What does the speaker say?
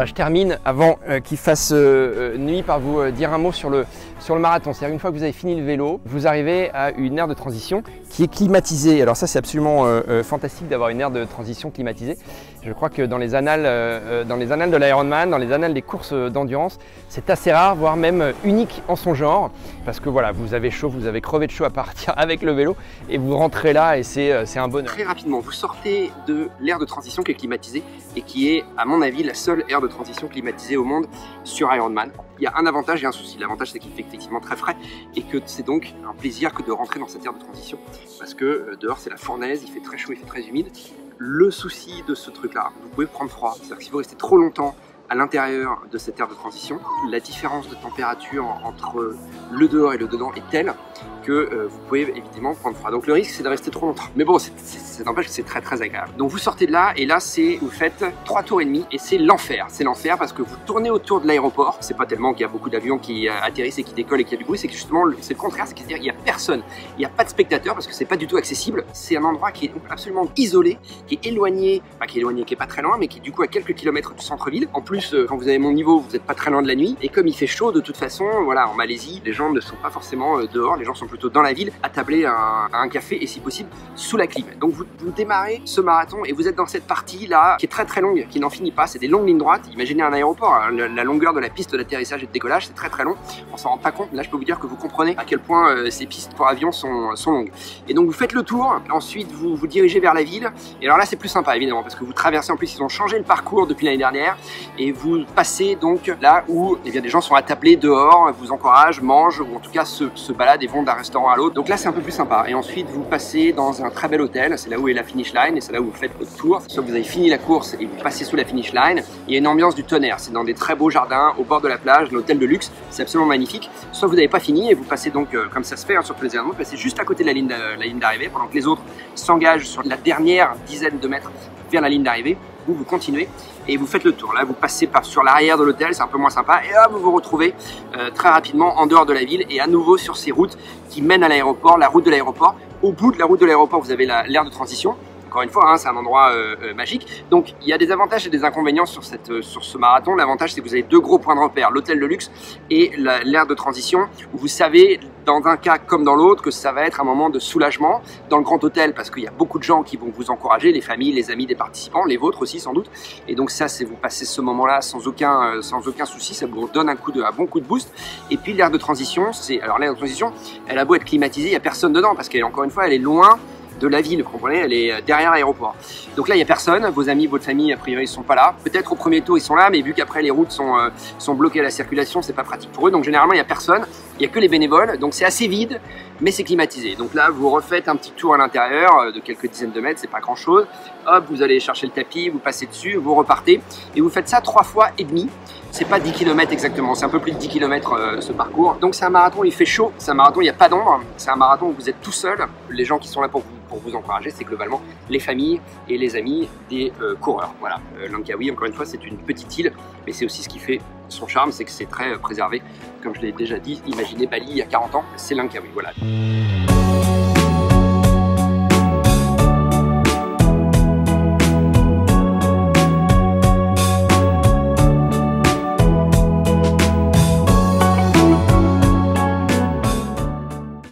Voilà, je termine avant qu'il fasse nuit par vous dire un mot sur le marathon. C'est-à-dire une fois que vous avez fini le vélo, vous arrivez à une aire de transition qui est climatisée. Alors ça, c'est absolument fantastique d'avoir une aire de transition climatisée. Je crois que dans les annales de l'Ironman, dans les annales des courses d'endurance, c'est assez rare, voire même unique en son genre. Parce que voilà, vous avez chaud, vous avez crevé de chaud à partir avec le vélo et vous rentrez là et c'est un bonheur. Très rapidement, vous sortez de l'aire de transition qui est climatisée et qui est, à mon avis, la seule aire de transition climatisée au monde sur Ironman. Il y a un avantage et un souci. L'avantage, c'est qu'il fait effectivement très frais et que c'est donc un plaisir que de rentrer dans cette aire de transition parce que dehors, c'est la fournaise, il fait très chaud, il fait très humide. Le souci de ce truc-là, vous pouvez prendre froid. C'est-à-dire que si vous restez trop longtemps à l'intérieur de cette aire de transition, la différence de température entre le dehors et le dedans est telle que vous pouvez évidemment prendre froid. Donc le risque, c'est de rester trop longtemps. Mais bon, ça n'empêche que c'est très très agréable. Donc vous sortez de là et là, vous faites 3 tours et demi et c'est l'enfer. C'est l'enfer parce que vous tournez autour de l'aéroport. C'est pas tellement qu'il y a beaucoup d'avions qui atterrissent et qui décollent et qu'il y a du bruit, c'est que justement c'est le contraire, c'est-à-dire qu'il n'y a personne. Il n'y a pas de spectateurs parce que c'est pas du tout accessible. C'est un endroit qui est absolument isolé, qui est éloigné, qui est pas très loin, mais qui est du coup à quelques kilomètres du centre-ville. En plus, quand vous avez mon niveau, vous n'êtes pas très loin de la nuit. Et comme il fait chaud de toute façon, voilà, en Malaisie, les gens ne sont pas forcément dehors, les gens sont plutôt dans la ville, attablés à un café et si possible sous la clim. Donc vous démarrez ce marathon et vous êtes dans cette partie là qui est très très longue, qui n'en finit pas, c'est des longues lignes droites. Imaginez un aéroport, hein, la longueur de la piste d'atterrissage et de décollage, c'est très très long. On s'en rend pas compte, là je peux vous dire que vous comprenez à quel point ces pistes pour avion sont longues. Et donc vous faites le tour, ensuite vous vous dirigez vers la ville, et alors là c'est plus sympa évidemment parce que vous traversez, en plus ils ont changé le parcours depuis l'année dernière, et vous passez donc là où eh bien, des gens sont attablés dehors, vous encouragent, mangent, ou en tout cas se baladent et vont d'un restaurant à l'autre. Donc là c'est un peu plus sympa. Et ensuite vous passez dans un très bel hôtel, c'est là où est la finish line et c'est là où vous faites votre tour. Soit vous avez fini la course et vous passez sous la finish line, il y a une ambiance du tonnerre, c'est dans des très beaux jardins au bord de la plage, l'hôtel de luxe, c'est absolument magnifique. Soit vous n'avez pas fini et vous passez donc, comme ça se fait hein, sur tous les événements, vous passez juste à côté de la ligne d'arrivée pendant que les autres s'engagent sur la dernière dizaine de mètres vers la ligne d'arrivée. Vous continuez et vous faites le tour. Là, vous passez sur l'arrière de l'hôtel, c'est un peu moins sympa. Et là, vous vous retrouvez très rapidement en dehors de la ville et à nouveau sur ces routes qui mènent à l'aéroport, la route de l'aéroport. Au bout de la route de l'aéroport, vous avez l'aire de transition. Encore une fois, hein, c'est un endroit magique. Donc, il y a des avantages et des inconvénients sur ce marathon. L'avantage, c'est que vous avez 2 gros points de repère, l'hôtel de luxe et l'aire de transition, où vous savez, dans un cas comme dans l'autre, que ça va être un moment de soulagement dans le grand hôtel, parce qu'il y a beaucoup de gens qui vont vous encourager, les familles, les amis des participants, les vôtres aussi sans doute. Et donc ça, c'est vous passez ce moment-là sans aucun souci, ça vous donne un bon coup de boost. Et puis l'aire de transition, alors l'aire de transition, elle a beau être climatisée, il n'y a personne dedans, parce qu'encore une fois, elle est loin de la ville, vous comprenez, elle est derrière l'aéroport. Donc là, il n'y a personne, vos amis, votre famille, a priori, ils ne sont pas là. Peut-être au premier tour, ils sont là, mais vu qu'après, les routes sont bloquées à la circulation, c'est pas pratique pour eux. Donc généralement, il n'y a personne, il n'y a que les bénévoles, donc c'est assez vide, mais c'est climatisé. Donc là, vous refaites un petit tour à l'intérieur de quelques dizaines de mètres, c'est pas grand-chose. Hop, vous allez chercher le tapis, vous passez dessus, vous repartez, et vous faites ça 3 fois et demi. C'est pas 10 km exactement, c'est un peu plus de 10 km ce parcours. Donc c'est un marathon, il fait chaud, c'est un marathon, il n'y a pas d'ombre, c'est un marathon où vous êtes tout seul. Les gens qui sont là pour vous encourager, c'est globalement les familles et les amis des coureurs. Voilà, Langkawi, encore une fois, c'est une petite île, mais c'est aussi ce qui fait son charme, c'est que c'est très préservé. Comme je l'ai déjà dit, imaginez Bali il y a 40 ans, c'est Langkawi, voilà.